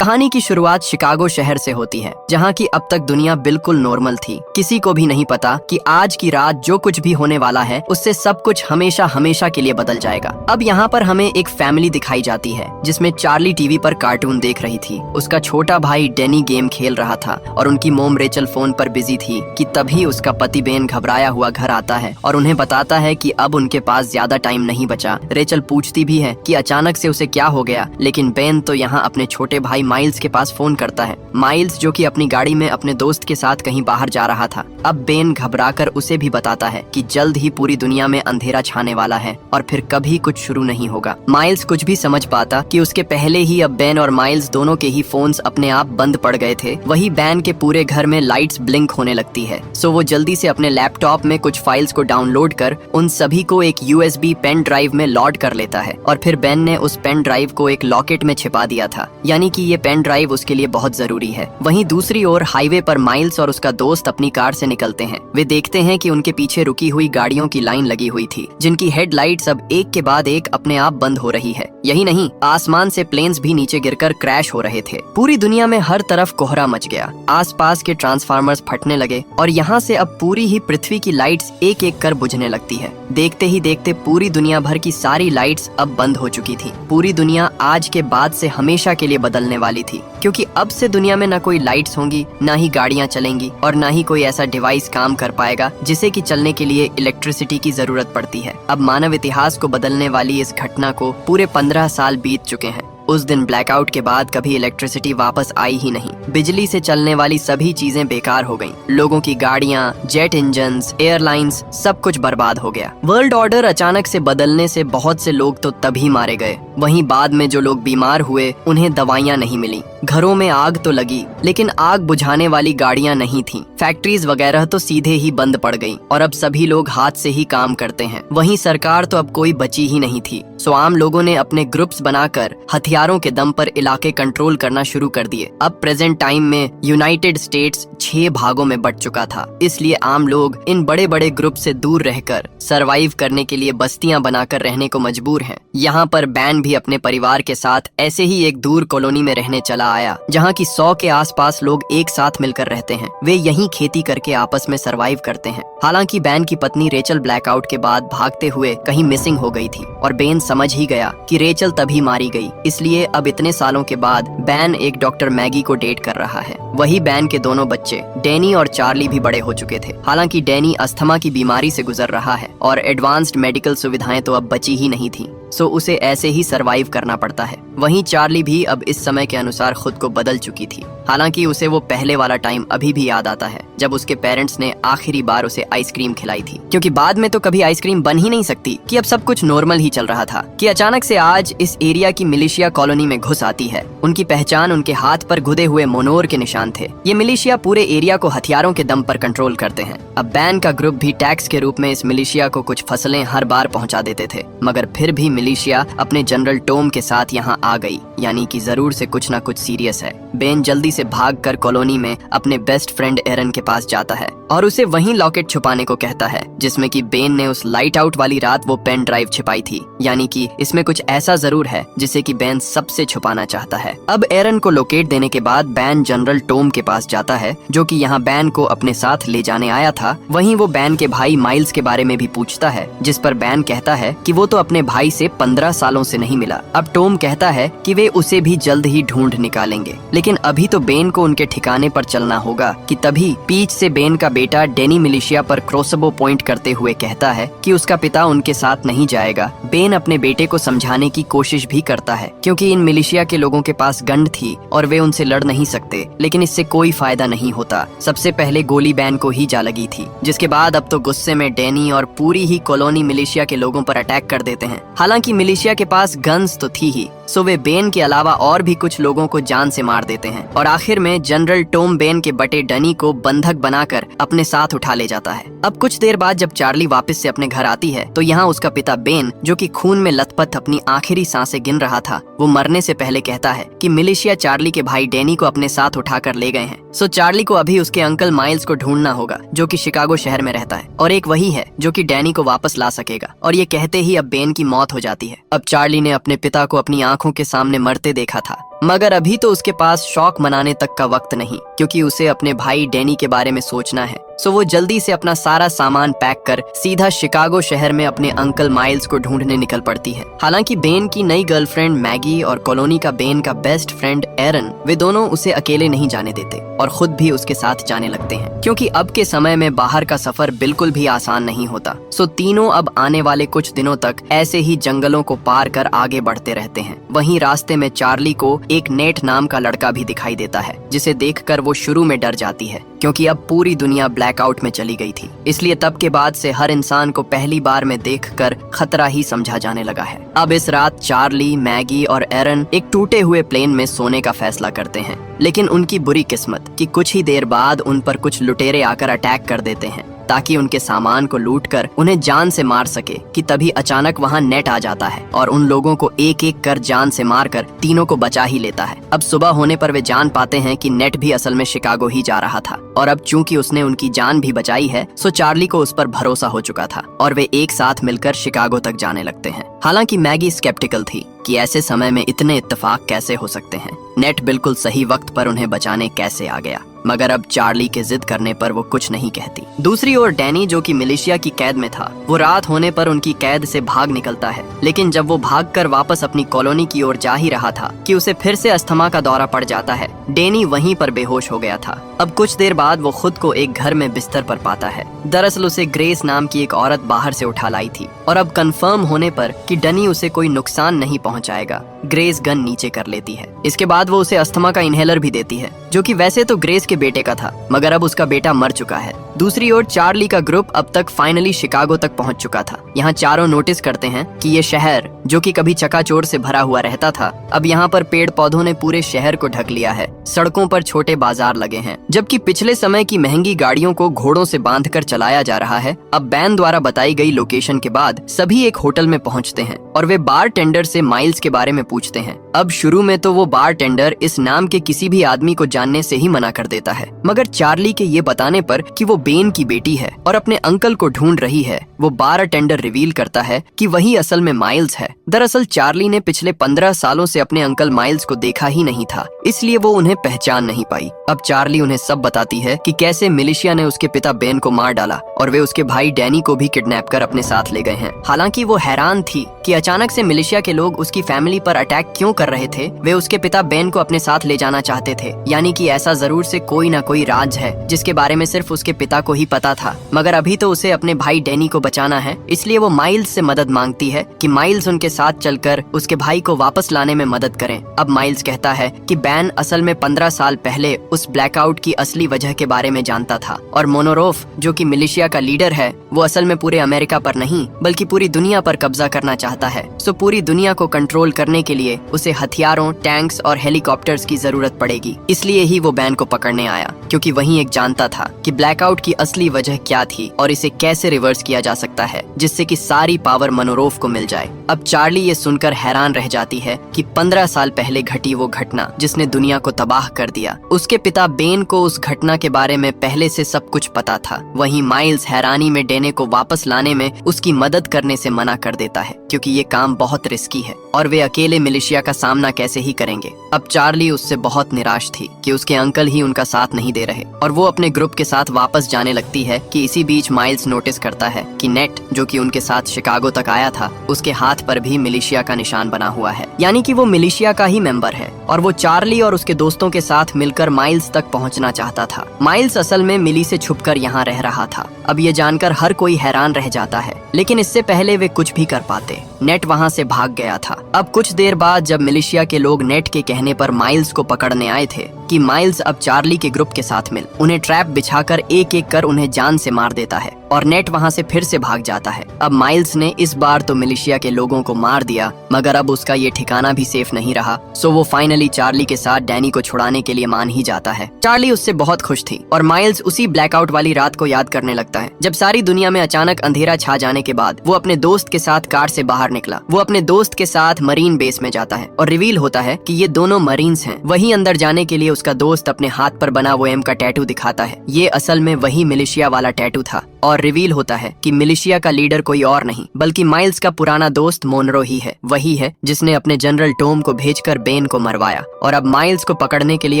कहानी की शुरुआत शिकागो शहर से होती है, जहाँ की अब तक दुनिया बिल्कुल नॉर्मल थी। किसी को भी नहीं पता कि आज की रात जो कुछ भी होने वाला है उससे सब कुछ हमेशा हमेशा के लिए बदल जाएगा। अब यहाँ पर हमें एक फैमिली दिखाई जाती है जिसमें चार्ली टीवी पर कार्टून देख रही थी। उसका छोटा भाई डेनी गेम खेल रहा था और उनकी मोम रेचल फोन पर बिजी थी कि तभी उसका पति बेन घबराया हुआ घर आता है और उन्हें बताता है कि अब उनके पास ज्यादा टाइम नहीं बचा। रेचल पूछती भी है कि अचानक से उसे क्या हो गया, लेकिन बेन तो यहाँ अपने छोटे भाई माइल्स के पास फोन करता है। माइल्स जो कि अपनी गाड़ी में अपने दोस्त के साथ कहीं बाहर जा रहा था। अब बेन घबराकर उसे भी बताता है कि जल्द ही पूरी दुनिया में अंधेरा छाने वाला है और फिर कभी कुछ शुरू नहीं होगा। माइल्स कुछ भी समझ पाता कि उसके पहले ही अब बेन और माइल्स दोनों के ही फोन्स अपने आप बंद पड़ गए थे। वही बेन के पूरे घर में लाइट्स ब्लिंक होने लगती है। सो वो जल्दी से अपने लैपटॉप में कुछ फाइल्स को डाउनलोड कर उन सभी को एक USB पेन ड्राइव में लोड कर लेता है और फिर बेन ने उस पेन ड्राइव को एक लॉकेट में छिपा दिया था, यानी कि ये पेन ड्राइव उसके लिए बहुत जरूरी है। वहीं दूसरी ओर हाईवे पर माइल्स और उसका दोस्त अपनी कार से निकलते हैं। वे देखते हैं कि उनके पीछे रुकी हुई गाड़ियों की लाइन लगी हुई थी, जिनकी हेडलाइट्स अब एक के बाद एक अपने आप बंद हो रही है। यही नहीं, आसमान से प्लेन्स भी नीचे गिरकर क्रैश हो रहे थे। पूरी दुनिया में हर तरफ कोहरा मच गया, आसपास के ट्रांसफार्मर्स फटने लगे और यहाँ से अब पूरी ही पृथ्वी की लाइट्स एक एक कर बुझने लगती है। देखते ही देखते पूरी दुनिया भर की सारी लाइट्स अब बंद हो चुकी थी। पूरी दुनिया आज के बाद से हमेशा के लिए बदलने वाली थी, क्योंकि अब से दुनिया में न कोई लाइट्स होंगी, न ही गाड़ियां चलेंगी और न ही कोई ऐसा डिवाइस काम कर पाएगा जिसे कि चलने के लिए इलेक्ट्रिसिटी की जरूरत पड़ती है। अब मानव इतिहास को बदलने वाली इस घटना को पूरे 15 साल बीत चुके हैं। उस दिन ब्लैकआउट के बाद कभी इलेक्ट्रिसिटी वापस आई ही नहीं। बिजली से चलने वाली सभी चीजें बेकार हो गईं। लोगों की गाड़ियां, जेट इंजन्स, एयरलाइंस, सब कुछ बर्बाद हो गया। वर्ल्ड ऑर्डर अचानक से बदलने से बहुत से लोग तो तभी मारे गए। वहीं बाद में जो लोग बीमार हुए उन्हें दवाइयां नहीं मिली। घरों में आग तो लगी, लेकिन आग बुझाने वाली गाड़ियां नहीं थीं। फैक्ट्रीज वगैरह तो सीधे ही बंद पड़ गईं और अब सभी लोग हाथ से ही काम करते हैं। वहीं सरकार तो अब कोई बची ही नहीं थी। सो आम लोगों ने अपने ग्रुप्स बनाकर हथियारों के दम पर इलाके कंट्रोल करना शुरू कर दिए। अब प्रेजेंट टाइम में यूनाइटेड स्टेट्स 6 भागों में बंट चुका था, इसलिए आम लोग इन बड़े बड़े ग्रुप से दूर रहकर सरवाइव करने के लिए बस्तियां बनाकर रहने को मजबूर हैं। यहाँ पर बैन भी अपने परिवार के साथ ऐसे ही एक दूर कॉलोनी में रहने चला आया, जहाँ की 100 के आसपास लोग एक साथ मिलकर रहते हैं। वे यहीं खेती करके आपस में सरवाइव करते हैं। हालांकि बैन की पत्नी रेचल ब्लैकआउट के बाद भागते हुए कहीं मिसिंग हो गई थी और बेन समझ ही गया कि रेचल तभी मारी गई। इसलिए अब इतने सालों के बाद बैन एक डॉक्टर मैगी को डेट कर रहा है। वही बैन के दोनों बच्चे डेनी और चार्ली भी बड़े हो चुके थे। हालांकि डेनी अस्थमा की बीमारी से गुजर रहा है और एडवांस्ड मेडिकल सुविधाएं तो अब बची ही नहीं थी, सो उसे ऐसे ही सरवाइव करना पड़ता है। वहीं चार्ली भी अब इस समय के अनुसार खुद को बदल चुकी थी। हालांकि उसे वो पहले वाला टाइम अभी भी याद आता है जब उसके पेरेंट्स ने आखिरी बार उसे आइसक्रीम खिलाई थी, क्योंकि बाद में तो कभी आइसक्रीम बन ही नहीं सकती कि अब सब कुछ नॉर्मल ही चल रहा था कि अचानक से आज इस एरिया की मिलिशिया कॉलोनी में घुस आती है। उनकी पहचान उनके हाथ पर गुदे हुए मोनोर के निशान थे। ये मिलिशिया पूरे एरिया को हथियारों के दम पर कंट्रोल करते हैं। अब बैन का ग्रुप भी टैक्स के रूप में इस मिलिशिया को कुछ फसलें हर बार पहुंचा देते थे, मगर फिर भी मिलिशिया अपने जनरल टॉम के साथ यहाँ आ गई, यानी कि जरूर से कुछ ना कुछ सीरियस है। बेन जल्दी से भागकर कॉलोनी में अपने बेस्ट फ्रेंड एरन के पास जाता है और उसे वहीं लॉकेट छुपाने को कहता है जिसमें कि बेन ने उस लाइट आउट वाली रात वो पेन ड्राइव छिपाई थी, यानी कि इसमें कुछ ऐसा जरूर है जिसे कि बेन सबसे छुपाना चाहता है। अब एरन को लोकेट देने के बाद बैन जनरल टॉम के पास जाता है, जो कि यहाँ बैन को अपने साथ ले जाने आया था। वहीं वो बैन के भाई माइल्स के बारे में भी पूछता है, जिस पर बैन कहता है कि वो तो अपने भाई से 15 सालों से नहीं मिला। अब टॉम कहता है कि वे उसे भी जल्द ही ढूंढ निकालेंगे, लेकिन अभी तो बेन को उनके ठिकाने पर चलना होगा। कि तभी पीछ से बेन का बेटा डेनी मिलिशिया पर क्रॉसबो पॉइंट करते हुए कहता है कि उसका पिता उनके साथ नहीं जाएगा। बेन अपने बेटे को समझाने की कोशिश भी करता है, क्योंकि इन मिलिशिया के लोगों के पास गन थी और वे उनसे लड़ नहीं सकते, लेकिन इससे कोई फायदा नहीं होता। सबसे पहले गोली बैन को ही जा लगी थी, जिसके बाद अब तो गुस्से में डेनी और पूरी ही कॉलोनी मिलिशिया के लोगों पर अटैक कर देते हैं। हालांकि मिलिशिया के पास गन्स तो थी ही, सो वे बेन के अलावा और भी कुछ लोगों को जान से मार देते हैं और आखिर में जनरल टॉम बेन के बटे डनी को बंधक बनाकर अपने साथ उठा ले जाता है। अब कुछ देर बाद जब चार्ली वापस से अपने घर आती है तो यहाँ उसका पिता बेन, जो कि खून में लथपथ अपनी आखिरी सांसें गिन रहा था, वो मरने से पहले कहता है कि मिलिशिया चार्ली के भाई डेनी को अपने साथ उठाकर ले गए हैं। सो चार्ली को अभी उसके अंकल माइल्स को ढूंढना होगा, जो कि शिकागो शहर में रहता है, और एक वही है जो कि डैनी को वापस ला सकेगा। और ये कहते ही अब बेन की मौत हो जाती है। अब चार्ली ने अपने पिता को अपनी आंखों के सामने मरते देखा था मगर अभी तो उसके पास शौक मनाने तक का वक्त नहीं, क्योंकि उसे अपने भाई डैनी के बारे में सोचना है। सो वो जल्दी से अपना सारा सामान पैक कर सीधा शिकागो शहर में अपने अंकल माइल्स को ढूंढने निकल पड़ती है। हालांकि बेन की नई गर्लफ्रेंड मैगी और कॉलोनी का बेन का बेस्ट फ्रेंड एरन, वे दोनों उसे अकेले नहीं जाने देते और खुद भी उसके साथ जाने लगते हैं, क्योंकि अब के समय में बाहर का सफर बिल्कुल भी आसान नहीं होता। सो तीनों अब आने वाले कुछ दिनों तक ऐसे ही जंगलों को पार कर आगे बढ़ते रहते हैं। वहीं रास्ते में चार्ली को एक नेट नाम का लड़का भी दिखाई देता है, जिसे देखकर वो शुरू में डर जाती है, क्योंकि अब पूरी दुनिया ब्लैकआउट में चली गई थी। इसलिए तब के बाद से हर इंसान को पहली बार में देखकर खतरा ही समझा जाने लगा है। अब इस रात चार्ली, मैगी और एरन एक टूटे हुए प्लेन में सोने का फैसला करते हैं, लेकिन उनकी बुरी किस्मत कि कुछ ही देर बाद उन पर कुछ लुटेरे आकर अटैक कर देते हैं ताकि उनके सामान को लूटकर उन्हें जान से मार सके। कि तभी अचानक वहां नेट आ जाता है और उन लोगों को एक एक कर जान से मारकर तीनों को बचा ही लेता है। अब सुबह होने पर वे जान पाते हैं कि नेट भी असल में शिकागो ही जा रहा था, और अब चूंकि उसने उनकी जान भी बचाई है, सो चार्ली को उस पर भरोसा हो चुका था और वे एक साथ मिलकर शिकागो तक जाने लगते हैं। हालांकि मैगी स्केप्टिकल थी कि ऐसे समय में इतने इत्तेफाक कैसे हो सकते हैं। नेट बिल्कुल सही वक्त पर उन्हें बचाने कैसे आ गया, मगर अब चार्ली के जिद करने पर वो कुछ नहीं कहती। दूसरी ओर डैनी, जो कि मिलिशिया की कैद में था, वो रात होने पर उनकी कैद से भाग निकलता है। लेकिन जब वो भागकर वापस अपनी कॉलोनी की ओर जा ही रहा था कि उसे फिर से अस्थमा का दौरा पड़ जाता है। डैनी वहीं पर बेहोश हो गया था। अब कुछ देर बाद वो खुद को एक घर में बिस्तर पर पाता है। दरअसल उसे ग्रेस नाम की एक औरत बाहर से उठा लाई थी, और अब कंफर्म होने पर कि डनी उसे कोई नुकसान नहीं पहुंचाएगा, ग्रेस गन नीचे कर लेती है। इसके बाद वो उसे अस्थमा का इनहेलर भी देती है, जो कि वैसे तो ग्रेस के बेटे का था, मगर अब उसका बेटा मर चुका है। दूसरी ओर चार्ली का ग्रुप अब तक फाइनली शिकागो तक पहुंच चुका था। यहाँ चारों नोटिस करते हैं कि ये शहर, जो कि कभी चकाचौंध से भरा हुआ रहता था, अब यहाँ पर पेड़ पौधों ने पूरे शहर को ढक लिया है। सड़कों पर छोटे बाजार लगे हैं, जबकि पिछले समय की महंगी गाड़ियों को घोड़ों से बांधकर चलाया जा रहा है। अब बैन द्वारा बताई गई लोकेशन के बाद सभी एक होटल में पहुंचते हैं और वे बार टेंडर से माइल्स के बारे में पूछते हैं। अब शुरू में तो वो बार टेंडर इस नाम के किसी भी आदमी को जानने से ही मना कर देता है, मगर चार्ली के ये बताने पर कि वो बेन की बेटी है और अपने अंकल को ढूंढ रही है, वो बार टेंडर रिवील करता है कि वही असल में माइल्स है। दरअसल चार्ली ने पिछले 15 सालों से अपने अंकल माइल्स को देखा ही नहीं था, इसलिए वो उन्हें पहचान नहीं पाई। अब चार्ली उन्हें सब बताती है कि कैसे मिलिशिया ने उसके पिता बेन को मार डाला और वे उसके भाई डैनी को भी किडनैप कर अपने साथ ले गए हैं। हालांकि वो हैरान थी कि अचानक से मिलिशिया के लोग उसकी फैमिली पर अटैक क्यों कर रहे थे। वे उसके पिता बेन को अपने साथ ले जाना चाहते थे, यानी कि ऐसा जरूर से कोई ना कोई राज है जिसके बारे में सिर्फ उसके पिता को ही पता था। मगर अभी तो उसे अपने भाई डैनी को बचाना है, इसलिए वो माइल्स से मदद मांगती है कि माइल्स उनके साथ चलकर उसके भाई को वापस लाने में मदद करें। अब माइल्स कहता है कि बैन असल में 15 साल पहले उस ब्लैकआउट की असली वजह के बारे में जानता था, और मोनोरोफ, जो कि मिलिशिया का लीडर है, वो असल में पूरे अमेरिका पर नहीं बल्कि पूरी दुनिया पर कब्जा करना चाहता है। सो पूरी दुनिया को कंट्रोल करने के लिए उसे हथियारों, टैंक्स और हेलीकॉप्टर्स की जरूरत पड़ेगी। इसलिए ही वो बैन को पकड़ने आया, क्योंकि वहीं एक जानता था कि ब्लैकआउट की असली वजह क्या थी और इसे कैसे रिवर्स किया जा सकता है, जिससे कि सारी पावर मोनोरोफ को मिल जाए। अब चार्ली ये सुनकर हैरान रह जाती है कि 15 साल पहले घटी वो घटना जिसने दुनिया को तबाह कर दिया, उसके पिता बेन को उस घटना के बारे में पहले से सब कुछ पता था। वहीं माइल्स हैरानी में डेने को वापस लाने में उसकी मदद करने से मना कर देता है, क्योंकि ये काम बहुत रिस्की है और वे अकेले मिलिशिया का सामना कैसे ही करेंगे। अब चार्ली उससे बहुत निराश थी कि उसके अंकल ही उनका साथ नहीं दे रहे, और वो अपने ग्रुप के साथ वापस जाने लगती है कि इसी बीच माइल्स नोटिस करता है कि नेट, जो कि उनके साथ शिकागो तक आया था, उसके हाथ पर भी मिलिशिया का निशान बना हुआ है, यानी कि वो मिलिशिया का ही मेंबर है, और वो चार्ली और उसके दोस्तों के साथ मिलकर माइल्स तक पहुंचना चाहता था। माइल्स असल में मिली से छुपकर यहाँ रह रहा था। अब ये जानकर हर कोई हैरान रह जाता है, लेकिन इससे पहले वे कुछ भी कर पाते, नेट वहाँ से भाग गया था। अब कुछ देर बाद जब मिलिशिया के लोग नेट के कहने पर माइल्स को पकड़ने आए थे कि माइल्स अब चार्ली के ग्रुप के साथ मिल उन्हें ट्रैप बिछाकर एक एक कर उन्हें जान से मार देता है, और नेट वहाँ से फिर से भाग जाता है। अब माइल्स ने इस बार तो मिलिशिया के लोगों को मार दिया, मगर अब उसका ये ठिकाना भी सेफ नहीं रहा। सो वो फाइनली चार्ली के साथ डैनी को छुड़ाने के लिए मान ही जाता है। चार्ली उससे बहुत खुश थी, और माइल्स उसी ब्लैकआउट वाली रात को याद करने लगता है जब सारी दुनिया में अचानक अंधेरा छा जाने के बाद वो अपने दोस्त के साथ कार से बाहर निकला। वो अपने दोस्त के साथ मरीन बेस में जाता है और रिवील होता है कि ये दोनों मरीन्स हैं। वहीं अंदर जाने के लिए उसका दोस्त अपने हाथ पर बना वो एम का टैटू दिखाता है। ये असल में वही मिलिशिया वाला टैटू था और रिवील होता है कि मिलिशिया का लीडर कोई और नहीं बल्कि माइल्स का पुराना दोस्त मोनरो ही है। वही है जिसने अपने जनरल टॉम को भेजकर बेन को मरवाया और अब माइल्स को पकड़ने के लिए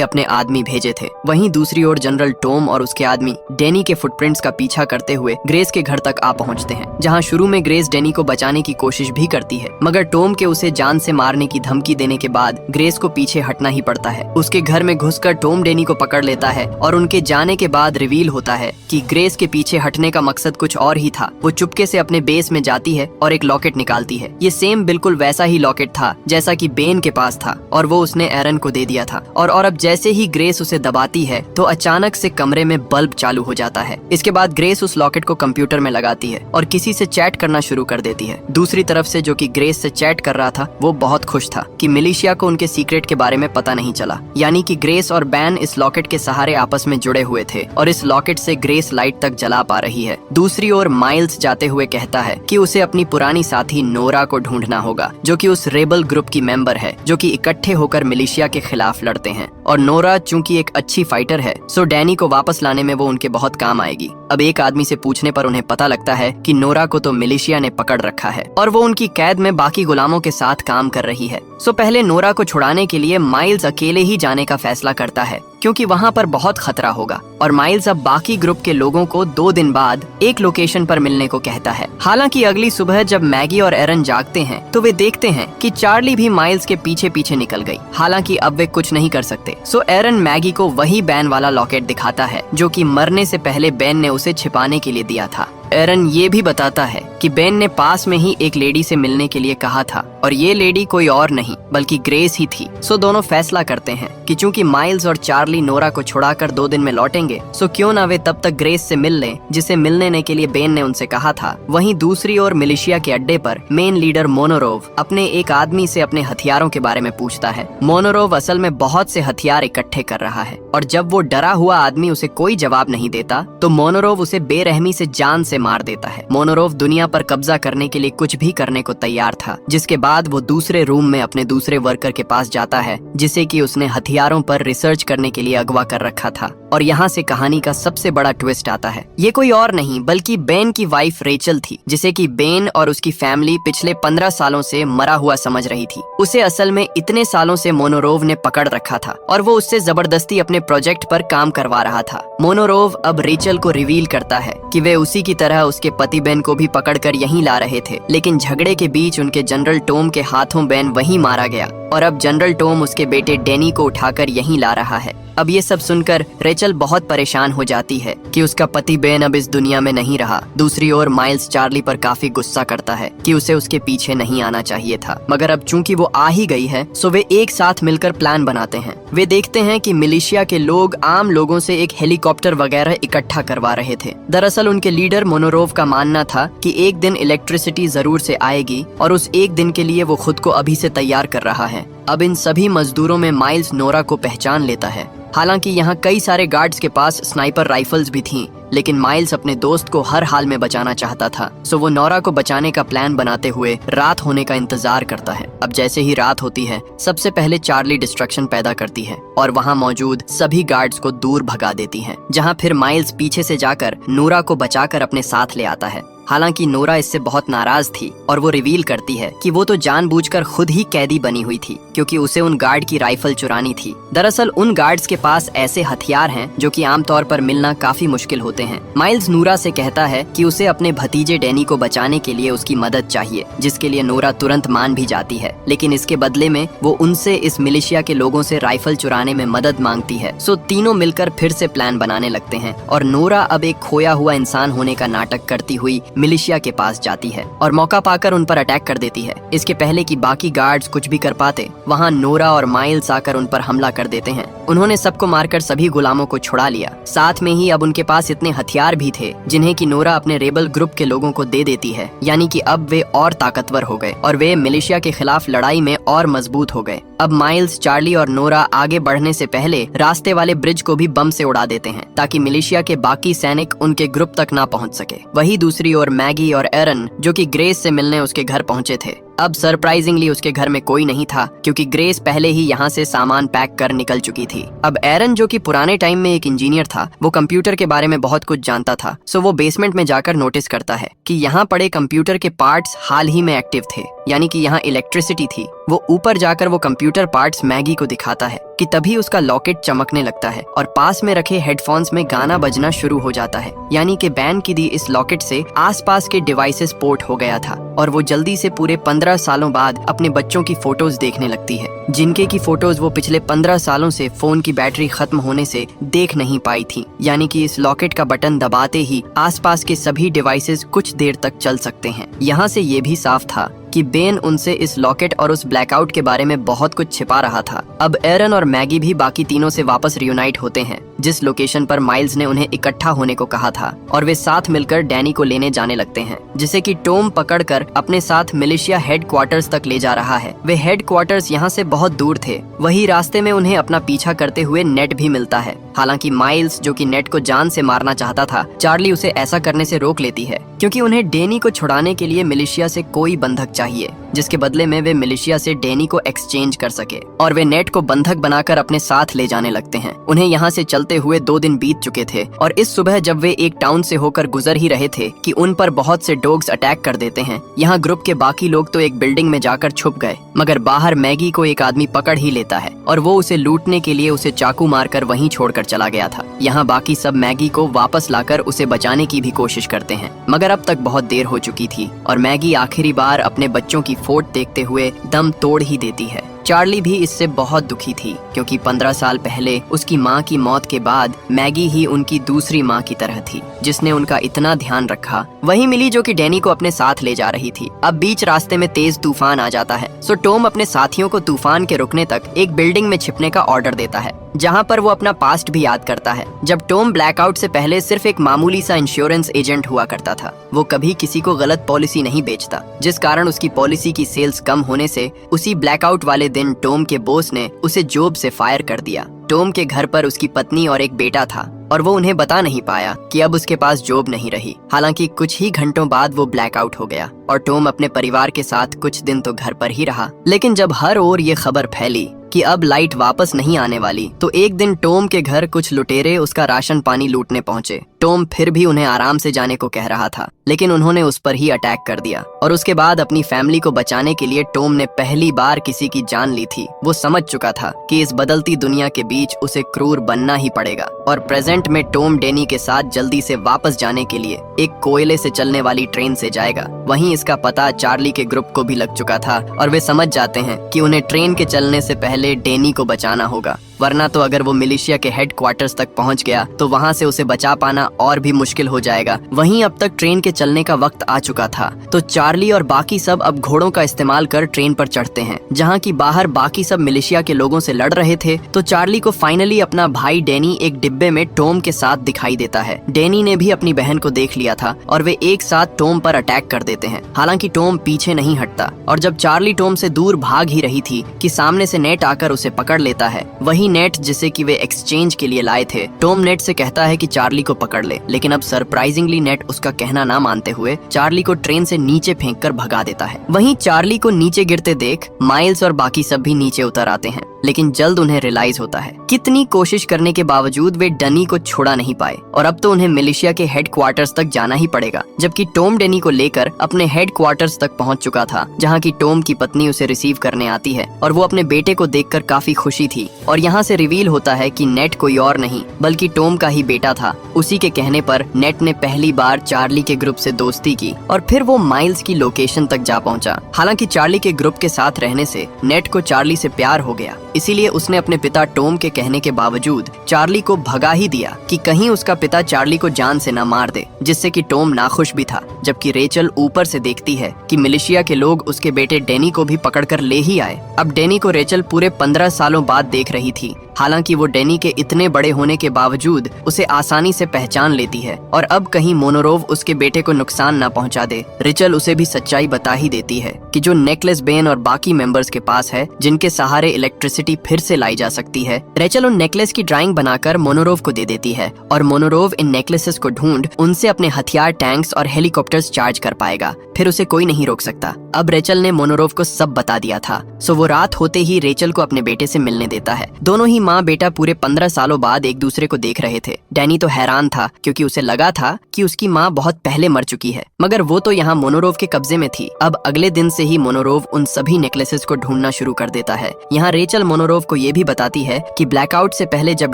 अपने आदमी भेजे थे। वहीं दूसरी ओर जनरल टॉम और उसके आदमी डेनी के फुटप्रिंट्स का पीछा करते हुए ग्रेस के घर तक आ पहुंचते हैं, जहां शुरू में ग्रेस डेनी को बचाने की कोशिश भी करती है, मगर टॉम के उसे जान से मारने की धमकी देने के बाद ग्रेस को पीछे हटना ही पड़ता है। उसके घर में घुसकर टॉम डेनी को पकड़ लेता है और उनके जाने के बाद रिवील होता है कि ग्रेस के पीछे हटने का मकसद कुछ और ही था। वो चुपके से अपने बेस में जाती है और एक लॉकेट निकालती है। ये सेम बिल्कुल वैसा ही लॉकेट था जैसा कि बेन के पास था और वो उसने एरन को दे दिया था। और अब जैसे ही ग्रेस उसे दबाती है तो अचानक से कमरे में बल्ब चालू हो जाता है। इसके बाद ग्रेस उस लॉकेट को कंप्यूटर में लगाती है और किसी से चैट करना शुरू कर देती है। दूसरी तरफ से जो कि ग्रेस से चैट कर रहा था वो बहुत खुश था कि मिलिशिया को उनके सीक्रेट के बारे में पता नहीं चला, यानी कि ग्रेस और बैन इस लॉकेट के सहारे आपस में जुड़े हुए थे और इस लॉकेट से ग्रेस लाइट तक जला पा रही है। दूसरी ओर माइल्स जाते हुए कहता है कि उसे अपनी पुरानी साथी नोरा को ढूंढना होगा, जो कि उस रेबल ग्रुप की मेंबर है जो कि इकट्ठे होकर मिलिशिया के खिलाफ लड़ते हैं। और नोरा चूंकि एक अच्छी फाइटर है सो डैनी को वापस लाने में वो उनके बहुत काम आएगी। अब एक आदमी से पूछने पर उन्हें पता लगता है कि नोरा को तो मिलिशिया ने पकड़ रखा है और वो उनकी कैद में बाकी गुलामों के साथ काम कर रही है। सो पहले नोरा को छुड़ाने के लिए माइल्स अकेले ही जाने का फैसला करता है क्योंकि वहाँ पर बहुत खतरा होगा। और माइल्स अब बाकी ग्रुप के लोगों को 2 दिन बाद एक लोकेशन पर मिलने को कहता है। हालांकि अगली सुबह जब मैगी और एरन जागते हैं तो वे देखते हैं कि चार्ली भी माइल्स के पीछे पीछे निकल गई। हालांकि अब वे कुछ नहीं कर सकते। सो एरन मैगी को वही बैन वाला लॉकेट दिखाता है जो कि मरने से पहले बेन ने उसे छिपाने के लिए दिया था। एरन ये भी बताता है कि बेन ने पास में ही एक लेडी से मिलने के लिए कहा था और ये लेडी कोई और नहीं बल्कि ग्रेस ही थी। सो दोनों फैसला करते हैं कि चूंकि माइल्स और चार्ली नोरा को छुड़ाकर 2 दिन में लौटेंगे सो क्यों ना वे तब तक ग्रेस से मिल लें जिसे मिलने के लिए बेन ने उनसे कहा था। वहीं दूसरी ओर मिलिशिया के अड्डे पर मेन लीडर मोनोरोव अपने एक आदमी से अपने हथियारों के बारे में पूछता है। मोनोरोव असल में बहुत से हथियार इकट्ठे कर रहा है और जब वो डरा हुआ आदमी उसे कोई जवाब नहीं देता तो मोनोरोव उसे बेरहमी से जान से मार देता है। मोनोरोव दुनिया पर कब्जा करने के लिए कुछ भी करने को तैयार था, जिसके बाद वो दूसरे रूम में अपने दूसरे वर्कर के पास जाता है जिसे कि उसने हथियारों पर रिसर्च करने के लिए अगवा कर रखा था। और यहाँ से कहानी का सबसे बड़ा ट्विस्ट आता है। ये कोई और नहीं बल्कि बेन की वाइफ रेचल थी, जिसे कि बेन और उसकी फैमिली पिछले 15 सालों से मरा हुआ समझ रही थी। उसे असल में इतने सालों से मोनोरोव ने पकड़ रखा था और वो उससे जबरदस्ती अपने प्रोजेक्ट पर काम करवा रहा था। मोनोरोव अब रेचल को रिवील करता है कि वे उसी की तरह उसके पति बेन को भी पकड़कर यहीं ला रहे थे, लेकिन झगड़े के बीच उनके जनरल टॉम के हाथों बेन वहीं मारा गया और अब जनरल टॉम उसके बेटे डेनी को उठाकर यहीं ला रहा है। अब ये सब सुनकर रेचल बहुत परेशान हो जाती है कि उसका पति बेन अब इस दुनिया में नहीं रहा। दूसरी ओर माइल्स चार्ली पर काफी गुस्सा करता है कि उसे उसके पीछे नहीं आना चाहिए था, मगर अब चूंकि वो आ ही गई है सो वे एक साथ मिलकर प्लान बनाते हैं। वे देखते हैं कि मिलिशिया के लोग आम लोगों से एक हेलीकॉप्टर वगैरह इकट्ठा करवा रहे थे। दरअसल उनके लीडर मोनोरोव का मानना था कि एक दिन इलेक्ट्रिसिटी जरूर से आएगी और उस एक दिन के लिए वो खुद को अभी से तैयार कर रहा है। अब इन सभी मजदूरों में माइल्स नोरा को पहचान लेता है। हालांकि यहाँ कई सारे गार्ड्स के पास स्नाइपर राइफल्स भी थीं, लेकिन माइल्स अपने दोस्त को हर हाल में बचाना चाहता था। सो वो नोरा को बचाने का प्लान बनाते हुए रात होने का इंतजार करता है। अब जैसे ही रात होती है सबसे पहले चार्ली डिस्ट्रक्शन पैदा करती है और वहाँ मौजूद सभी गार्ड्स को दूर भगा देती है, जहाँ फिर माइल्स पीछे से जाकर नोरा को बचाकर अपने साथ ले आता है। हालांकि नोरा इससे बहुत नाराज थी और वो रिवील करती है कि वो तो जानबूझकर खुद ही कैदी बनी हुई थी क्योंकि उसे उन गार्ड की राइफल चुरानी थी। दरअसल उन गार्ड्स के पास ऐसे हथियार हैं जो कि आमतौर पर मिलना काफी मुश्किल होते हैं। माइल्स नोरा से कहता है कि उसे अपने भतीजे डेनी को बचाने के लिए उसकी मदद चाहिए, जिसके लिए नोरा तुरंत मान भी जाती है, लेकिन इसके बदले में वो उनसे इस मिलिशिया के लोगों से राइफल चुराने में मदद मांगती है। सो तीनों मिलकर फिर से प्लान बनाने लगते हैं और नोरा अब एक खोया हुआ इंसान होने का नाटक करती हुई मिलिशिया के पास जाती है और मौका पाकर उन पर अटैक कर देती है। इसके पहले कि बाकी गार्ड्स कुछ भी कर पाते, वहाँ नोरा और माइल्स आकर उन पर हमला कर देते हैं। उन्होंने सबको मारकर सभी गुलामों को छुड़ा लिया। साथ में ही अब उनके पास इतने हथियार भी थे जिन्हें कि नोरा अपने रेबल ग्रुप के लोगों को दे देती है, यानी कि अब वे और ताकतवर हो गए और वे मिलिशिया के खिलाफ लड़ाई में और मजबूत हो गए। अब माइल्स, चार्ली और नोरा आगे बढ़ने से पहले रास्ते वाले ब्रिज को भी बम से उड़ा देते हैं ताकि मिलिशिया के बाकी सैनिक उनके ग्रुप तक ना पहुंच सके। वही दूसरी ओर मैगी और एरन, जो कि ग्रेस से मिलने उसके घर पहुंचे थे, अब सरप्राइजिंगली उसके घर में कोई नहीं था, क्योंकि ग्रेस पहले ही यहाँ से सामान पैक कर निकल चुकी थी। अब एरन, जो कि पुराने टाइम में एक इंजीनियर था, वो कंप्यूटर के बारे में बहुत कुछ जानता था। सो वो बेसमेंट में जाकर नोटिस करता है कि यहाँ पड़े कंप्यूटर के पार्ट्स हाल ही में एक्टिव थे, यानी कि यहाँ इलेक्ट्रिसिटी थी। वो ऊपर जाकर वो कंप्यूटर पार्ट्स मैगी को दिखाता है कि तभी उसका लॉकेट चमकने लगता है और पास में रखे हेडफोन्स में गाना बजना शुरू हो जाता है, यानी कि बैन की दी इस लॉकेट से आसपास के डिवाइसेस पोर्ट हो गया था। और वो जल्दी से पूरे 15 सालों बाद अपने बच्चों की फोटोज देखने लगती है, जिनके की फोटोज वो पिछले 15 सालों से फोन की बैटरी खत्म होने से देख नहीं पाई थी। यानी कि इस लॉकेट का बटन दबाते ही आसपास के सभी डिवाइसेस कुछ देर तक चल सकते हैं। यहाँ से ये भी साफ था कि बेन उनसे इस लॉकेट और उस ब्लैकआउट के बारे में बहुत कुछ छिपा रहा था। अब एरन और मैगी भी बाकी तीनों से वापस रियूनाइट होते हैं, जिस लोकेशन पर माइल्स ने उन्हें इकट्ठा होने को कहा था, और वे साथ मिलकर डैनी को लेने जाने लगते हैं, जिसे कि टॉम पकड़कर अपने साथ मिलिशिया हेडक्वार्टर्स तक ले जा रहा है। वे हेडक्वार्टर्स यहाँ से बहुत दूर थे। वही रास्ते में उन्हें अपना पीछा करते हुए नेट भी मिलता है। हालांकि माइल्स, जो कि नेट को जान से मारना चाहता था, चार्ली उसे ऐसा करने से रोक लेती है, क्योंकि उन्हें डैनी को छुड़ाने के लिए मिलिशिया से कोई बंधक चाहिए, जिसके बदले में वे मिलिशिया से डैनी को एक्सचेंज कर सके। और वे नेट को बंधक बनाकर अपने साथ ले जाने लगते हैं। उन्हें यहाँ से चलते हुए 2 दिन बीत चुके थे, और इस सुबह जब वे एक टाउन से होकर गुजर ही रहे थे कि उन पर बहुत से डॉग्स अटैक कर देते हैं। यहाँ ग्रुप के बाकी लोग तो एक बिल्डिंग में जाकर छुप गए, मगर बाहर मैगी को एक आदमी पकड़ ही लेता है, और वो उसे लूटने के लिए उसे चाकू मारकर वहीं छोड़कर चला गया था। यहाँ बाकी सब मैगी को वापस लाकर उसे बचाने की भी कोशिश करते हैं, मगर अब तक बहुत देर हो चुकी थी, और मैगी आखिरी बार अपने बच्चों की फोट देखते हुए दम तोड़ ही देती है। चार्ली भी इससे बहुत दुखी थी, क्योंकि 15 साल पहले उसकी माँ की मौत के बाद मैगी ही उनकी दूसरी माँ की तरह थी, जिसने उनका इतना ध्यान रखा। वही मिली जो कि डैनी को अपने साथ ले जा रही थी। अब बीच रास्ते में तेज तूफान आ जाता है, सो टॉम अपने साथियों को तूफान के रुकने तक एक बिल्डिंग में छिपने का ऑर्डर देता है, जहाँ पर वो अपना पास्ट भी याद करता है, जब टॉम ब्लैकआउट से पहले सिर्फ एक मामूली सा इंश्योरेंस एजेंट हुआ करता था। वो कभी किसी को गलत पॉलिसी नहीं बेचता, जिस कारण उसकी पॉलिसी की सेल्स कम होने से उसी ब्लैकआउट वाले दिन टॉम के बॉस ने उसे जॉब से फायर कर दिया। टॉम के घर पर उसकी पत्नी और एक बेटा था, और वो उन्हें बता नहीं पाया कि अब उसके पास जॉब नहीं रही। हालांकि कुछ ही घंटों बाद वो ब्लैकआउट हो गया, और टॉम अपने परिवार के साथ कुछ दिन तो घर पर ही रहा। लेकिन जब हर ओर ये खबर फैली कि अब लाइट वापस नहीं आने वाली, तो एक दिन टॉम के घर कुछ लुटेरे उसका राशन पानी लूटने पहुंचे। टॉम फिर भी उन्हें आराम से जाने को कह रहा था, लेकिन उन्होंने उस पर ही अटैक कर दिया, और उसके बाद अपनी फैमिली को बचाने के लिए टॉम ने पहली बार किसी की जान ली थी। वो समझ चुका था कि इस बदलती दुनिया के बीच उसे क्रूर बनना ही पड़ेगा, और प्रेजेंट में टॉम डैनी के साथ जल्दी से वापस जाने के लिए एक कोयले से चलने वाली ट्रेन से जाएगा। वहीं इसका पता चार्ली के ग्रुप को भी लग चुका था, और वे समझ जाते हैं कि उन्हें ट्रेन के चलने से पहले डैनी को बचाना होगा, वरना तो अगर वो मिलिशिया के हेडक्वार्टर्स तक पहुंच गया तो वहां से उसे बचा पाना और भी मुश्किल हो जाएगा। वहीं अब तक ट्रेन के चलने का वक्त आ चुका था, तो चार्ली और बाकी सब अब घोड़ों का इस्तेमाल कर ट्रेन पर चढ़ते हैं। जहां की बाहर बाकी सब मिलिशिया के लोगों से लड़ रहे थे, तो चार्ली को फाइनली अपना भाई डैनी एक डिब्बे में टॉम के साथ दिखाई देता है। डैनी ने भी अपनी बहन को देख लिया था, और वे एक साथ टॉम पर अटैक कर देते हैं। हालांकि टॉम पीछे नहीं हटता, और जब चार्ली टॉम से दूर भाग ही रही थी कि सामने से नेट आकर उसे पकड़ लेता है। वही नेट जिसे कि वे एक्सचेंज के लिए लाए थे। टॉम नेट से कहता है कि चार्ली को पकड़ ले, लेकिन अब सरप्राइजिंगली नेट उसका कहना ना मानते हुए चार्ली को ट्रेन से नीचे फेंककर भगा देता है। वहीं चार्ली को नीचे गिरते देख माइल्स और बाकी सब भी नीचे उतर आते हैं, लेकिन जल्द उन्हें रियलाइज होता है कितनी कोशिश करने के बावजूद वे डनी को छुड़ा नहीं पाए, और अब तो उन्हें मिलिशिया के हेडक्वार्टर्स तक जाना ही पड़ेगा। जबकि टॉम डनी को लेकर अपने हेडक्वार्टर्स तक पहुंच चुका था, जहां की टॉम की पत्नी उसे रिसीव करने आती है, और वो अपने बेटे को देखकर काफी खुशी थी। और यहाँ से रिवील होता है कि नेट कोई और नहीं बल्कि टॉम का ही बेटा था। उसी के कहने पर नेट ने पहली बार चार्ली के ग्रुप से दोस्ती की, और फिर वो माइल्स की लोकेशन तक जा पहुंचा। हालांकि चार्ली के ग्रुप के साथ रहने से नेट को चार्ली से प्यार हो गया, इसीलिए उसने अपने पिता टॉम के कहने के बावजूद चार्ली को भगा ही दिया कि कहीं उसका पिता चार्ली को जान से न मार दे, जिससे कि टॉम नाखुश भी था। जबकि रेचल ऊपर से देखती है कि मिलिशिया के लोग उसके बेटे डैनी को भी पकड़कर ले ही आए। अब डैनी को रेचल पूरे 15 सालों बाद देख रही थी, हालांकि वो डेनी के इतने बड़े होने के बावजूद उसे आसानी से पहचान लेती है और अब कहीं मोनोरोव उसके बेटे को नुकसान न पहुंचा दे। रेचल उसे भी सच्चाई बता ही देती है कि जो नेकलेस बेन और बाकी मेंबर्स के पास है, जिनके सहारे इलेक्ट्रिसिटी फिर से लाई जा सकती है। रेचल उन नेकलेस की ड्राइंग बनाकर मोनोरोव को दे देती है और मोनोरोव इन नेकलेसेस को ढूंढ उनसे अपने हथियार, टैंक्स और हेलीकॉप्टर्स चार्ज कर पाएगा। फिर उसे कोई नहीं रोक सकता। अब रेचल ने मोनोरोव को सब बता दिया था, सो वो रात होते ही रेचल को अपने बेटे से मिलने देता है। दोनों ही माँ बेटा पूरे 15 सालों बाद एक दूसरे को देख रहे थे। डैनी तो हैरान था क्योंकि उसे लगा था कि उसकी माँ बहुत पहले मर चुकी है, मगर वो तो यहाँ मोनोरोव के कब्जे में थी। अब अगले दिन से ही मोनोरोव उन सभी नेकलेसेस को ढूंढना शुरू कर देता है। यहाँ रेचल मोनोरोव को ये भी बताती है कि ब्लैकआउट से पहले जब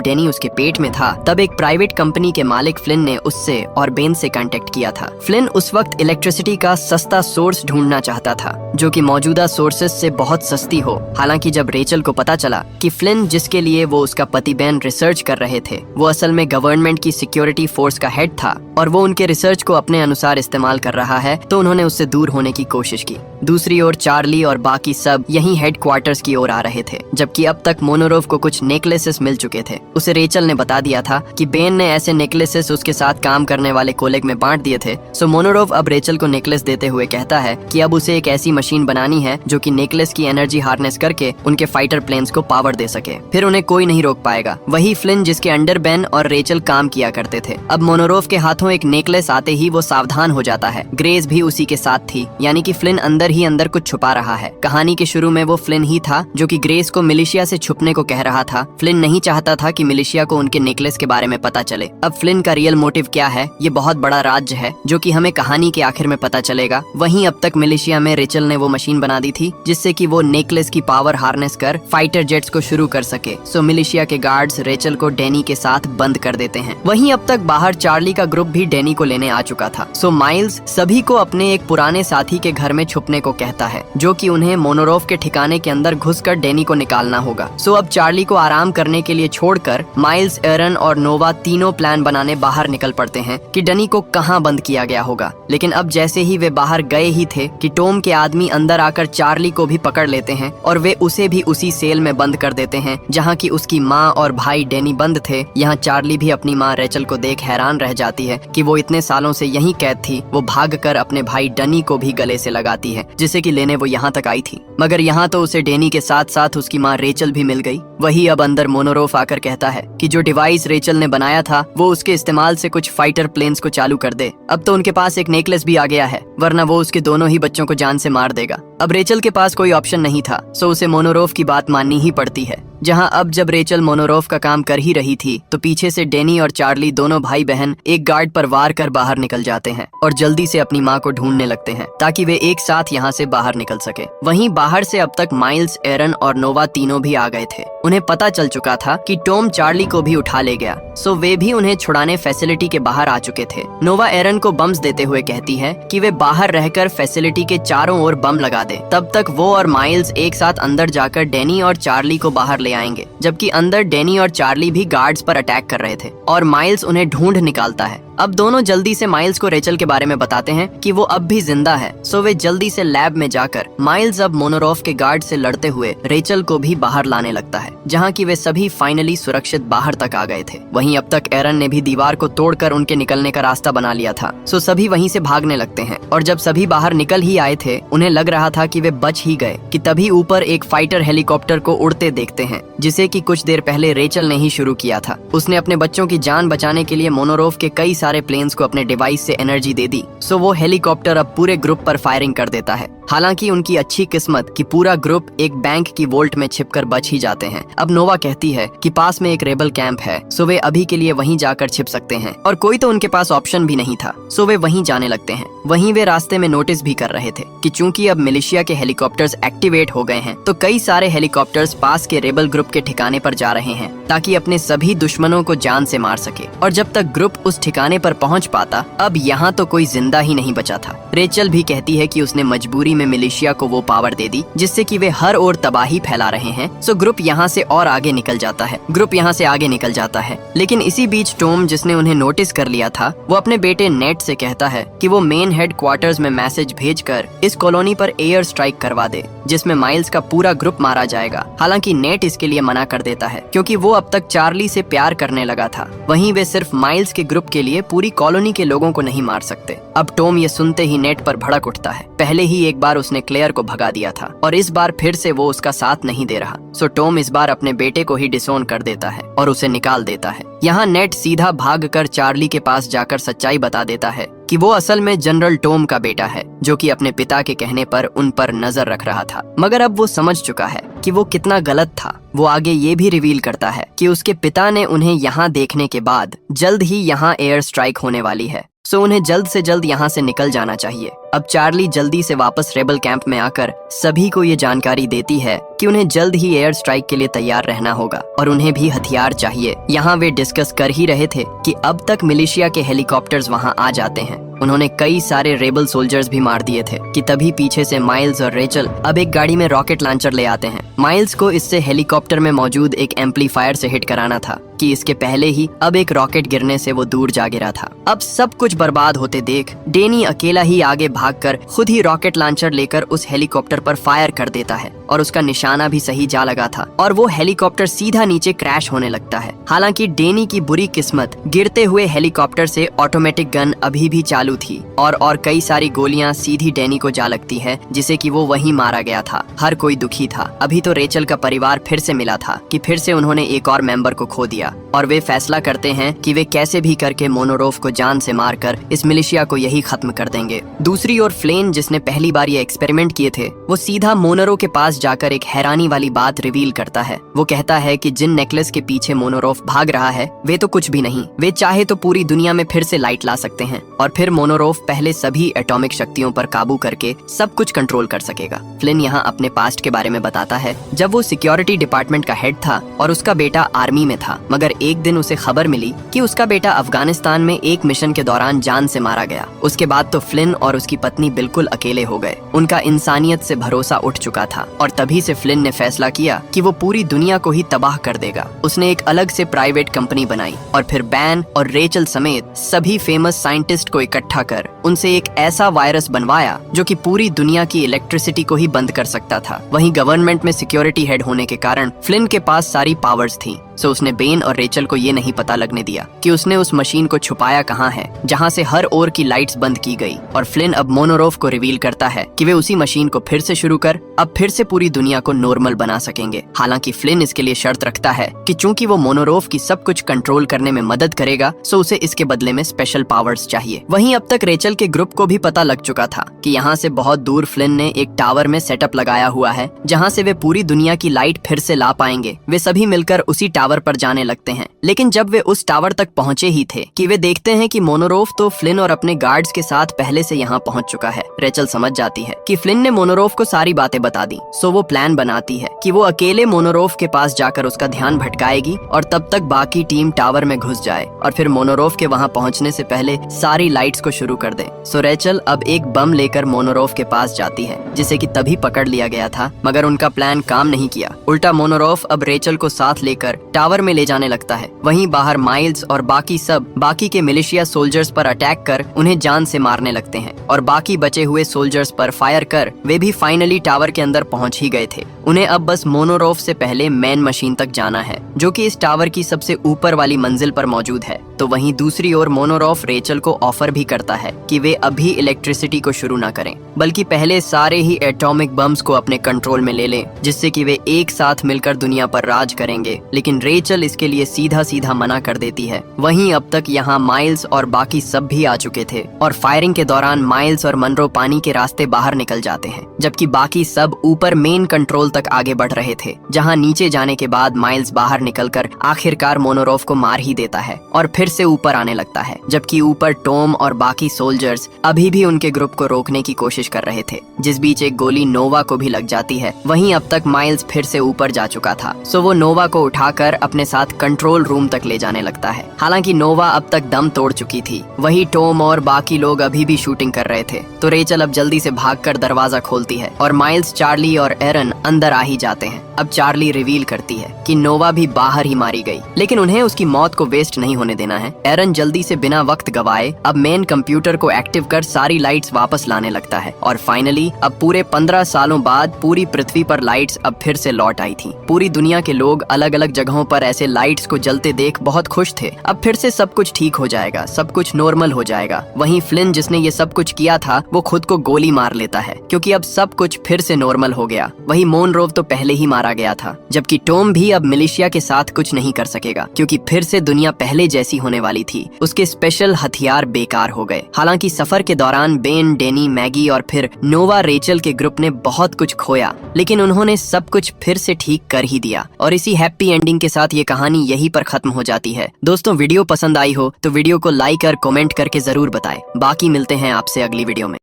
डैनी उसके पेट में था, तब एक प्राइवेट कंपनी के मालिक फ्लिन ने उससे और बेन से कांटेक्ट किया था। फ्लिन उस वक्त इलेक्ट्रिसिटी का सस्ता सोर्स ढूंढना चाहता था जो कि मौजूदा सोर्सेस से बहुत सस्ती हो। हालांकि जब रेचल को पता चला कि फ्लिन, जिसके लिए वो उसका पति बेन रिसर्च कर रहे थे, वो असल में गवर्नमेंट की सिक्योरिटी फोर्स का हेड था और वो उनके रिसर्च को अपने अनुसार इस्तेमाल कर रहा है, तो उन्होंने उससे दूर होने की कोशिश की। दूसरी ओर चार्ली और बाकी सब यहीं हेडक्वार्टर्स की ओर आ रहे थे, जबकि अब तक मोनोरोव को कुछ नेकलेसेस मिल चुके थे। उसे रेचल ने बता दिया था कि बेन ने ऐसे नेकलेसेस उसके साथ काम करने वाले कोलेग में बांट दिए थे। सो मोनोरोव अब रेचल को नेकलेस देते हुए कहता है कि अब उसे एक ऐसी मशीन बनानी है जो कि नेकलेस की एनर्जी हार्नेस करके उनके फाइटर प्लेन्स को पावर दे सके। फिर उन्हें कोई नहीं रोक पाएगा। वही फ्लिन जिसके अंडर बेन और रेचल काम किया करते थे। अब मोनोरोव के हाथों एक नेकलेस आते ही वो सावधान हो जाता है। ग्रेस भी उसी के साथ थी, यानी कि फ्लिन अंदर ही अंदर कुछ छुपा रहा है। कहानी के शुरू में वो फ्लिन ही था जो कि ग्रेस को मिलिशिया से छुपने को कह रहा था। फ्लिन नहीं चाहता था कि मिलिशिया को उनके नेकलेस के बारे में पता चले। अब फ्लिन का रियल मोटिव क्या है, ये बहुत बड़ा राज है जो कि हमें कहानी के आखिर में पता चलेगा। वहीं अब तक मिलिशिया में रेचल ने वो मशीन बना दी थी जिससे कि वो नेकलेस की पावर हार्नेस कर फाइटर जेट्स को शुरू कर सके। सो मिलिशिया के गार्ड्स रेचल को डैनी के साथ बंद कर देते हैं। वहीं अब तक बाहर चार्ली का ग्रुप भी डैनी को लेने आ चुका था। सो माइल्स सभी को अपने एक पुराने साथी के घर में छुपने को कहता है, जो कि उन्हें मोनोरोव के ठिकाने के अंदर घुसकर डैनी को निकालना होगा। सो अब चार्ली को आराम करने के लिए छोड़कर माइल्स, एरन और नोवा तीनों प्लान बनाने बाहर निकल पड़ते हैं कि डैनी को कहाँ बंद किया गया होगा। लेकिन अब जैसे ही वे बाहर गए ही थे कि टॉम के आदमी अंदर आकर चार्ली को भी पकड़ लेते हैं और वे उसे भी उसी सेल में बंद कर देते हैं जहाँ की उसकी माँ और भाई डैनी बंद थे। यहाँ चार्ली भी अपनी माँ रेचल को देख हैरान रह जाती है कि वो इतने सालों से यहीं कैद थी। वो भागकर अपने भाई डनी को भी गले से लगाती है जिसे कि लेने वो यहाँ तक आई थी, मगर यहाँ तो उसे डैनी के साथ साथ उसकी माँ रेचल भी मिल गई। वही अब अंदर मोनोरोव आकर कहता है कि जो डिवाइस रेचल ने बनाया था वो उसके इस्तेमाल से कुछ फाइटर प्लेन्स को चालू कर दे। अब तो उनके पास एक नेकलेस भी आ गया है, वरना वो उसके दोनों ही बच्चों को जान से मार देगा। अब रेचल के पास कोई ऑप्शन नहीं था, सो उसे मोनोरोव की बात माननी ही पड़ती है। जहां अब जब रेचल मोनोरोव का काम कर ही रही थी तो पीछे से डैनी और चार्ली दोनों भाई बहन एक गार्ड पर वार कर बाहर निकल जाते हैं और जल्दी से अपनी माँ को ढूंढने लगते हैं ताकि वे एक साथ यहाँ से बाहर निकल सके। वहीं बाहर से अब तक माइल्स, एरन और नोवा तीनों भी आ गए थे। उन्हें पता चल चुका था कि टॉम चार्ली को भी उठा ले गया, सो वे भी उन्हें छुड़ाने फैसिलिटी के बाहर आ चुके थे। नोवा एरन को बम्स देते हुए कहती है कि वे बाहर रहकर फैसिलिटी के चारों ओर बम लगा दे। तब तक वो और माइल्स एक साथ अंदर जाकर डैनी और चार्ली को बाहर ले आएंगे, जबकि अंदर डैनी और चार्ली भी गार्ड्स पर अटैक कर रहे थे और माइल्स उन्हें ढूंढ निकालता है। अब दोनों जल्दी से माइल्स को रेचल के बारे में बताते हैं कि वो अब भी जिंदा है। सो वे जल्दी से लैब में जाकर माइल्स अब मोनोरोव के गार्ड से लड़ते हुए रेचल को भी बाहर लाने लगता है, जहाँ की वे सभी फाइनली सुरक्षित बाहर तक आ गए थे। वहीं अब तक एरन ने भी दीवार को तोड़कर उनके निकलने का रास्ता बना लिया था। सो सभी वहीं से भागने लगते हैं और जब सभी बाहर निकल ही आए थे उन्हें लग रहा था कि वे बच ही गए कि तभी ऊपर एक फाइटर हेलीकॉप्टर को उड़ते देखते हैं, जिसे कि कुछ देर पहले रेचल ने ही शुरू किया था। उसने अपने बच्चों की जान बचाने के लिए मोनोरोव के कई सारे प्लेन्स को अपने डिवाइस से एनर्जी दे दी। सो वो हेलीकॉप्टर अब पूरे ग्रुप पर फायरिंग कर देता है। हालांकि उनकी अच्छी किस्मत कि पूरा ग्रुप एक बैंक की वोल्ट में छिपकर बच ही जाते हैं। अब नोवा कहती है कि पास में एक रेबल कैंप है, सो वे अभी के लिए वहीं जाकर छिप सकते हैं और कोई तो उनके पास ऑप्शन भी नहीं था, सो वे वहीं जाने लगते हैं। वहीं वे रास्ते में नोटिस भी कर रहे थे कि चूंकि अब मिलिशिया के हेलीकॉप्टर्स एक्टिवेट हो गए हैं तो कई सारे हेलीकॉप्टर्स पास के रेबल ग्रुप के ठिकाने पर जा रहे हैं ताकि अपने सभी दुश्मनों को जान से मार सके। और जब तक ग्रुप उस ठिकाने ठिकाने पर पहुंच पाता, अब यहाँ तो कोई जिंदा ही नहीं बचा था। रेचल भी कहती है कि उसने मजबूरी में मिलिशिया को वो पावर दे दी जिससे कि वे हर ओर तबाही फैला रहे हैं। सो ग्रुप यहाँ से और आगे निकल जाता है। लेकिन इसी बीच टॉम, जिसने उन्हें नोटिस कर लिया था, वो अपने बेटे नेट से कहता है कि वो मेन हेड क्वार्टर्स में मैसेज भेजकर इस कॉलोनी पर एयर स्ट्राइक करवा दे जिसमें माइल्स का पूरा ग्रुप मारा जाएगा। हालांकि नेट इसके लिए मना कर देता है क्योंकि वो अब तक चार्ली से प्यार करने लगा था। वहीं वे सिर्फ माइल्स के ग्रुप के लिए पूरी कॉलोनी के लोगों को नहीं मार सकते। अब टॉम ये सुनते ही नेट पर भड़क उठता है। पहले ही एक बार उसने क्लेयर को भगा दिया था और इस बार फिर से वो उसका साथ नहीं दे रहा। सो टॉम इस बार अपने बेटे को ही डिसोन कर देता है और उसे निकाल देता है। यहाँ नेट सीधा भागकर चार्ली के पास जाकर सच्चाई बता देता है कि वो असल में जनरल टॉम का बेटा है जो कि अपने पिता के कहने पर उन पर नजर रख रहा था। मगर अब वो समझ चुका है कि वो कितना गलत था। वो आगे ये भी रिवील करता है कि उसके पिता ने उन्हें यहाँ देखने के बाद जल्द ही यहाँ एयर स्ट्राइक होने वाली है। सो उन्हें जल्द से जल्द यहाँ से निकल जाना चाहिए। अब चार्ली जल्दी से वापस रेबल कैंप में आकर सभी को ये जानकारी देती है कि उन्हें जल्द ही एयर स्ट्राइक के लिए तैयार रहना होगा और उन्हें भी हथियार चाहिए। यहाँ वे डिस्कस कर ही रहे थे कि अब तक मिलिशिया के हेलीकॉप्टर्स वहाँ आ जाते हैं। उन्होंने कई सारे रेबल सोल्जर्स भी मार दिए थे कि तभी पीछे से माइल्स और रेचल अब एक गाड़ी में रॉकेट लॉन्चर ले आते हैं। माइल्स को इससे हेलीकॉप्टर में मौजूद एक एम्पलीफायर से हिट कराना था कि इसके पहले ही अब एक रॉकेट गिरने से वो दूर जा गिरा था। अब सब कुछ बर्बाद होते देख डेनी अकेला ही आगे भागकर खुद ही रॉकेट लॉन्चर लेकर उस हेलीकॉप्टर पर फायर कर देता है और उसका निशाना भी सही जा लगा था और वो हेलीकॉप्टर सीधा नीचे क्रैश होने लगता है। हालांकि डेनी की बुरी किस्मत, गिरते हुए हेलीकॉप्टर से ऑटोमेटिक गन अभी भी चालू थी और कई सारी गोलियां सीधी डेनी को जा लगती है जिसे कि वो वहीं मारा गया था। हर कोई दुखी था। अभी तो रेचल का परिवार फिर से मिला था कि फिर से उन्होंने एक और मेंबर को खो दिया और वे फैसला करते हैं कि वे कैसे भी करके मोनोरोफ को जान से मारकर इस मिलिशिया को यही खत्म कर देंगे। दूसरी ओर फ्लेन, जिसने पहली बार ये एक्सपेरिमेंट किए थे, वो सीधा मोनोरो के पास जाकर एक हैरानी वाली बात रिवील करता है। वो कहता है कि जिन नेकलेस के पीछे मोनोरोफ भाग रहा है वे तो कुछ भी नहीं, वे चाहे तो पूरी दुनिया में फिर से लाइट ला सकते हैं और फिर मोनोरोफ पहले सभी एटॉमिक शक्तियों पर काबू करके सब कुछ कंट्रोल कर सकेगा। फ्लिन यहाँ अपने पास्ट के बारे में बताता है जब वो सिक्योरिटी डिपार्टमेंट का हेड था और उसका बेटा आर्मी में था, मगर एक दिन उसे खबर मिली कि उसका बेटा अफगानिस्तान में एक मिशन के दौरान जान से मारा गया। उसके बाद तो फ्लिन और उसकी पत्नी बिल्कुल अकेले हो गए। उनका इंसानियत से भरोसा उठ चुका था और तभी से फ्लिन ने फैसला किया कि वो पूरी दुनिया को ही तबाह कर देगा। उसने एक अलग से प्राइवेट कंपनी बनाई और फिर बैन और रेचल समेत सभी फेमस साइंटिस्ट को इकट्ठा कर उनसे एक ऐसा वायरस बनवाया जो कि पूरी दुनिया की इलेक्ट्रिसिटी को ही बंद कर सकता था। वहीं गवर्नमेंट में सिक्योरिटी हेड होने के कारण फ्लिन के पास सारी पावर्स थी। सो उसने बेन और रेचल को ये नहीं पता लगने दिया कि उसने उस मशीन को छुपाया कहाँ है जहाँ से हर ओर की लाइट्स बंद की गई। और फ्लिन अब मोनोरोफ को रिवील करता है कि वे उसी मशीन को फिर से शुरू कर अब फिर से पूरी दुनिया को नॉर्मल बना सकेंगे। हालांकि फ्लिन इसके लिए शर्त रखता है कि चूंकि वो मोनोरोफ की सब कुछ कंट्रोल करने में मदद करेगा, सो उसे इसके बदले में स्पेशल पावर्स चाहिए। वहीं अब तक रेचल के ग्रुप को भी पता लग चुका था कि यहाँ से बहुत दूर फ्लिन ने एक टावर में सेटअप लगाया हुआ है जहाँ से वे पूरी दुनिया की लाइट फिर से ला पाएंगे। वे सभी मिलकर उसी टावर पर जाने लगते हैं। लेकिन जब वे उस टावर तक पहुँचे ही थे कि वे देखते हैं कि मोनोरोफ तो फ्लिन और अपने गार्ड्स के साथ पहले से यहाँ पहुँच चुका है। रेचल समझ जाती है कि फ्लिन ने मोनोरोफ को सारी बातें बता दी। सो वो प्लान बनाती है कि वो अकेले मोनोरोफ के पास जाकर उसका ध्यान भटकाएगी और तब तक बाकी टीम टावर में घुस जाए और फिर मोनोरोफ के वहाँ पहुँचने से पहले सारी लाइट्स को शुरू कर दे। सो रेचल अब एक बम लेकर मोनोरोफ के पास जाती है जिसे कि तभी पकड़ लिया गया था, मगर उनका प्लान काम नहीं किया। उल्टा मोनोरोफ अब रेचल को साथ लेकर टावर में ले जाने लगता है। वहीं बाहर माइल्स और बाकी के मिलिशिया सोल्जर्स पर अटैक कर उन्हें जान से मारने लगते हैं और बाकी बचे हुए सोल्जर्स पर फायर कर वे भी फाइनली टावर के अंदर पहुंच ही गए थे। उन्हें अब बस मोनोरोफ से पहले मेन मशीन तक जाना है जो कि इस टावर की सबसे ऊपर वाली मंजिल पर मौजूद है। तो वहीं दूसरी ओर मोनोरोफ रेचल को ऑफर भी करता है कि वे अभी इलेक्ट्रिसिटी को शुरू ना करें, बल्कि पहले सारे ही एटॉमिक बम्स को अपने कंट्रोल में ले लें, जिससे कि वे एक साथ मिलकर दुनिया पर राज करेंगे। लेकिन रेचल इसके लिए सीधा मना कर देती है। वहीं अब तक यहाँ माइल्स और बाकी सब भी आ चुके थे और फायरिंग के दौरान माइल्स और मनरो पानी के रास्ते बाहर निकल जाते हैं, जबकि बाकी सब ऊपर मेन कंट्रोल तक आगे बढ़ रहे थे, जहाँ नीचे जाने के बाद माइल्स बाहर निकलकर आखिरकार मोनोरोफ को मार ही देता है और फिर से ऊपर आने लगता है, जबकि ऊपर टॉम और बाकी सोल्जर्स अभी भी उनके ग्रुप को रोकने की कोशिश कर रहे थे, जिस बीच एक गोली नोवा को भी लग जाती है। वहीं अब तक माइल्स फिर से ऊपर जा चुका था। सो वो नोवा को उठाकर कर अपने साथ कंट्रोल रूम तक ले जाने लगता है। हालांकि नोवा अब तक दम तोड़ चुकी थी, वही टॉम और बाकी लोग अभी भी शूटिंग कर रहे थे। तो रेचल अब जल्दी से भागकर दरवाजा खोलती है और माइल्स, चार्ली और एरन अंदर आ ही जाते हैं। अब चार्ली रिवील करती है कि नोवा भी बाहर ही मारी गई, लेकिन उन्हें उसकी मौत को वेस्ट नहीं होने देना है। एरन जल्दी से बिना वक्त गवाए अब मेन कंप्यूटर को एक्टिव कर सारी लाइट्स वापस लाने लगता है और फाइनली अब पूरे 15 सालों बाद पूरी पृथ्वी पर लाइट्स अब फिर से लौट आई थी। पूरी दुनिया के लोग अलग अलग जगहों पर ऐसे लाइट्स को जलते देख बहुत खुश थे। अब फिर से सब कुछ ठीक हो जाएगा, सब कुछ नॉर्मल हो जाएगा। वहीं फ्लिन, जिसने ये सब कुछ किया था, वो खुद को गोली मार लेता है क्योंकि अब सब कुछ फिर से नॉर्मल हो गया। वही मोनरोव तो पहले ही मारा गया था, जबकि टॉम भी अब मिलिशिया के साथ कुछ नहीं कर सकेगा क्योंकि फिर से दुनिया पहले जैसी होने वाली थी। उसके स्पेशल हथियार बेकार हो गए। हालांकि सफर के दौरान बेन, डेनी, मैगी और फिर नोवा, रेचल के ग्रुप ने बहुत कुछ खोया, लेकिन उन्होंने सब कुछ फिर से ठीक कर ही दिया। और इसी हैप्पी एंडिंग के साथ ये कहानी यहीं पर खत्म हो जाती है। दोस्तों, वीडियो पसंद आई हो तो वीडियो को लाइक और कमेंट करके जरूर बताएं। बाकी मिलते हैं आपसे अगली वीडियो में।